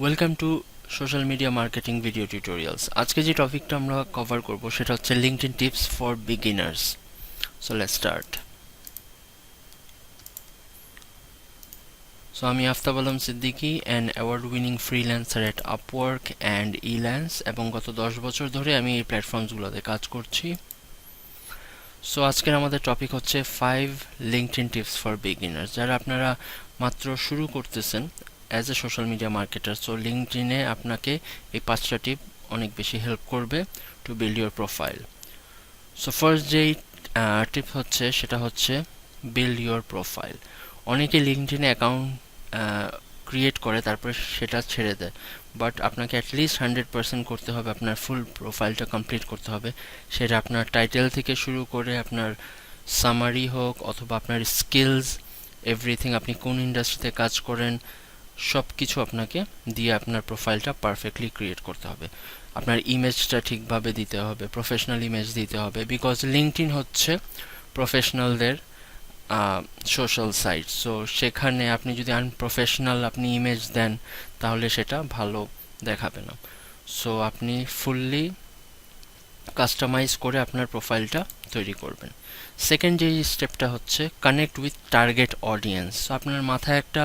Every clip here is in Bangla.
Welcome to social media marketing video tutorials. আজকে যে টপিকটা আমরা কভার করব সেটা হচ্ছে LinkedIn tips for beginners. So let's start. So আমি Aftab Alam Siddiqui, an award winning freelancer at Upwork and Elance, এবং গত 10 বছর ধরে আমি এই প্ল্যাটফর্মসগুলোতে কাজ করছি। সো আজকের আমাদের টপিক হচ্ছে 5 লিঙ্কডইন টিপস ফর বিগিনার্স। যারা আপনারা মাত্র শুরু করতেছেন as a social media marketer, so লিঙ্কডইনে আপনাকে এই 5টা টিপ অনেক বেশি হেল্প করবে to build your profile. So first যেই টিপ হচ্ছে সেটা হচ্ছে বিল্ড ইউর প্রোফাইল। অনেকে লিঙ্কডইনে অ্যাকাউন্ট ক্রিয়েট করে তারপরে সেটা ছেড়ে দেয়, বাট আপনাকে অ্যাটলিস্ট 100% করতে হবে, আপনার ফুল প্রোফাইলটা কমপ্লিট করতে হবে। সেটা আপনার টাইটেল থেকে শুরু করে আপনার সামারি হোক অথবা আপনার স্কিলস, এভরিথিং, আপনি কোন ইন্ডাস্ট্রিতে কাজ করেন, সব কিছু আপনাকে দিয়ে আপনার প্রোফাইলটা পারফেক্টলি ক্রিয়েট করতে হবে। আপনার ইমেজটা ঠিকভাবে দিতে হবে, প্রফেশনাল ইমেজ দিতে হবে, বিকজ লিঙ্কডইন হচ্ছে প্রফেশনালদের সোশ্যাল সাইট। সো সেখানে আপনি যদি আনপ্রফেশনাল আপনি ইমেজ দেন তাহলে সেটা ভালো দেখাবে না। সো আপনি ফুললি কাস্টমাইজ করে আপনার প্রোফাইলটা তৈরি করবেন। সেকেন্ড যে স্টেপটা হচ্ছে connect with target audience. So আপনার মাথায় একটা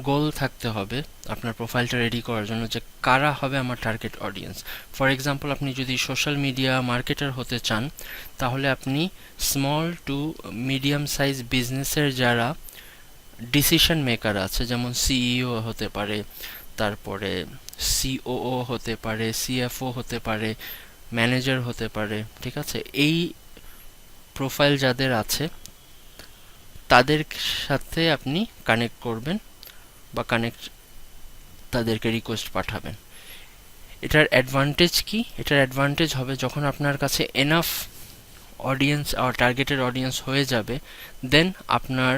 গোল থাকতে হবে আপনার প্রোফাইলটা রেডি করার জন্য, যে কারা হবে আমার টার্গেট অডিয়েন্স। ফর এক্সাম্পল, আপনি যদি সোশ্যাল মিডিয়া মার্কেটার হতে চান তাহলে আপনি স্মল টু মিডিয়াম সাইজ বিজনেসের যারা ডিসিশন মেকার আছে, যেমন সিইও হতে পারে, তারপরে সিওও হতে পারে, সিএফও হতে পারে, ম্যানেজার হতে পারে, ঠিক আছে, এই প্রোফাইল যাদের আছে তাদের সাথে আপনি কানেক্ট করবেন বা তাদেরকে রিকোয়েস্ট পাঠাবেন। এটার অ্যাডভান্টেজ কি? এটার অ্যাডভান্টেজ হবে যখন আপনার কাছে এনাফ অডিয়েন্স আর টার্গেটেড অডিয়েন্স হয়ে যাবে, দেন আপনার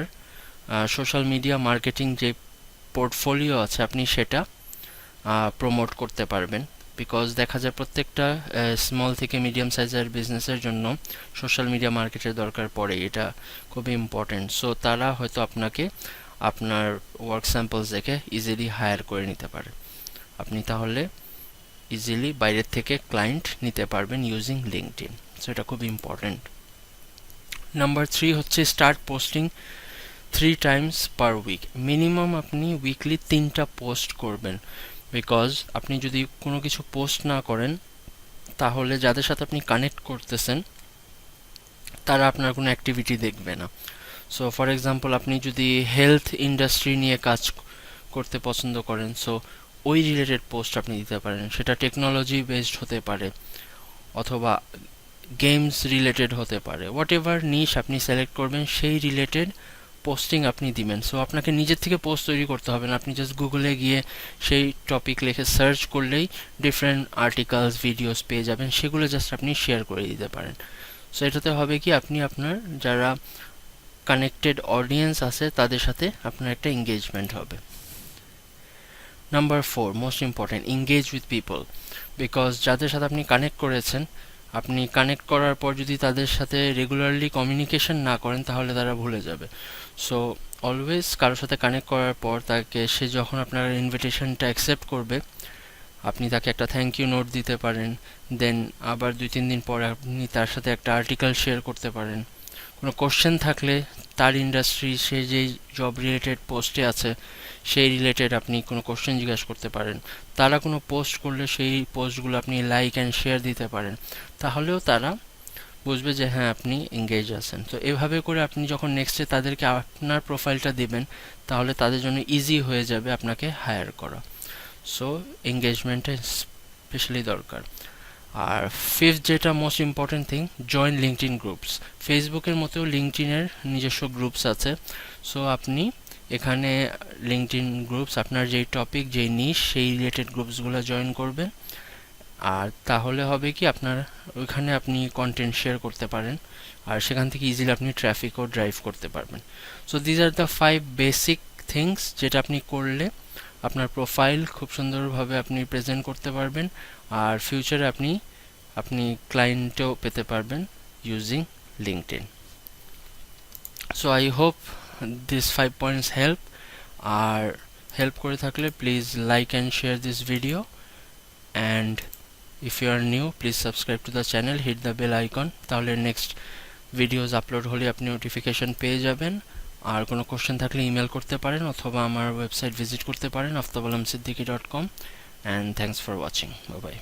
সোশ্যাল মিডিয়া মার্কেটিং যে পোর্টফোলিও আছে আপনি সেটা প্রমোট করতে পারবেন। বিকজ দেখা যায় প্রত্যেকটা স্মল থেকে মিডিয়াম সাইজের বিজনেসের জন্য সোশ্যাল মিডিয়া মার্কেটের দরকার পড়ে, এটা খুবই ইম্পর্টেন্ট। সো তারা হয়তো আপনাকে আপনার ওয়ার্ক স্যাম্পলস দেখে ইজিলি হায়ার করে নিতে পারে। আপনি তাহলে ইজিলি বাইরের থেকে ক্লায়েন্ট নিতে পারবেন ইউজিং লিঙ্কডইন। সো এটা খুব ইম্পর্টেন্ট। নাম্বার 3 হচ্ছে start posting 3 times per week. Minimum আপনি উইকলি 3টা পোস্ট করবেন, বিকজ আপনি যদি কোনো কিছু পোস্ট না করেন তাহলে যাদের সাথে আপনি কানেক্ট করতেছেন তারা আপনার কোনো অ্যাক্টিভিটি দেখবে না। সো ফর এক্সাম্পল, আপনি যদি হেলথ ইন্ডাস্ট্রি নিয়ে কাজ করতে পছন্দ করেন, সো ওই রিলেটেড পোস্ট আপনি দিতে পারেন। সেটা টেকনোলজি বেসড হতে পারে অথবা গেমস রিলেটেড হতে পারে, হোয়াট এভার নিশ আপনি সিলেক্ট করবেন সেই রিলেটেড পোস্টিং আপনি দিবেন। সো আপনাকে নিজের থেকে পোস্ট তৈরি করতে হবে না, আপনি জাস্ট গুগলে গিয়ে সেই টপিক লিখে সার্চ করলেই ডিফারেন্ট আর্টিকেলস, ভিডিওস পেয়ে যাবেন, সেগুলো জাস্ট আপনি শেয়ার করে দিতে পারেন। সো এটাতে হবে কি, আপনি আপনার যারা কানেক্টেড অডিয়েন্স আছে তাদের সাথে আপনার একটা এঙ্গেজমেন্ট হবে। Number 4 most important, engage with people. Because যাদের সাথে আপনি কানেক্ট করেছেন, আপনি কানেক্ট করার পর যদি তাদের সাথে রেগুলারলি কমিউনিকেশন না করেন তাহলে তারা ভুলে যাবে। সো অলওয়েজ কারোর সাথে কানেক্ট করার পর তাকে, সে যখন আপনার ইনভিটেশনটা অ্যাকসেপ্ট করবে, আপনি তাকে একটা থ্যাংক ইউ নোট দিতে পারেন। দেন আবার 2-3 দিন পর আপনি তার সাথে একটা আর্টিকেল শেয়ার করতে পারেন। কোনো কোশ্চেন থাকলে তার ইন্ডাস্ট্রি, সে যেই জব রিলেটেড পোস্টে আছে সেই রিলেটেড আপনি কোনো কোশ্চেন জিজ্ঞাসা করতে পারেন। তারা কোনো পোস্ট করলে সেই পোস্টগুলো আপনি লাইক অ্যান্ড শেয়ার দিতে পারেন, তাহলেও তারা বুঝবে যে হ্যাঁ আপনি এঙ্গেজ আছেন। তো এভাবে করে আপনি যখন নেক্সটে তাদেরকে আপনার প্রোফাইলটা দেবেন তাহলে তাদের জন্য ইজি হয়ে যাবে আপনাকে হায়ার করা। সো এঙ্গেজমেন্টটা স্পেশালি দরকার। আর ফিফথ যেটা most important thing, join LinkedIn groups. ফেসবুকের মতো লিঙ্কডইনের নিজস্ব গ্রুপস আছে। সো আপনি এখানে লিঙ্কডইন গ্রুপস, আপনার যেই টপিক, যেই নিশ, সেই রিলেটেড গ্রুপসগুলো জয়েন করবেন। আর তাহলে হবে কি, আপনার ওইখানে আপনি কন্টেন্ট শেয়ার করতে পারেন আর সেখান থেকে ইজিলি আপনি ট্রাফিকও ড্রাইভ করতে পারবেন। So these are the 5 basic things যেটা আপনি করলে আপনার প্রোফাইল খুব সুন্দরভাবে আপনি প্রেজেন্ট করতে পারবেন আর ফিউচারে আপনি ক্লায়েন্টও পেতে পারবেন using LinkedIn. So I hope this 5 points help. আর হেল্প করে থাকলে please like and share this video, and if you are new, please subscribe to the channel, hit the bell icon, তাহলে নেক্সট ভিডিওস আপলোড হলে আপনি নোটিফিকেশন পেয়ে যাবেন। আর কোনো কোশ্চেন থাকলে ইমেল করতে পারেন অথবা আমার ওয়েবসাইট ভিজিট করতে পারেন aftabalamsiddiqui.com, and thanks for watching. Bye bye.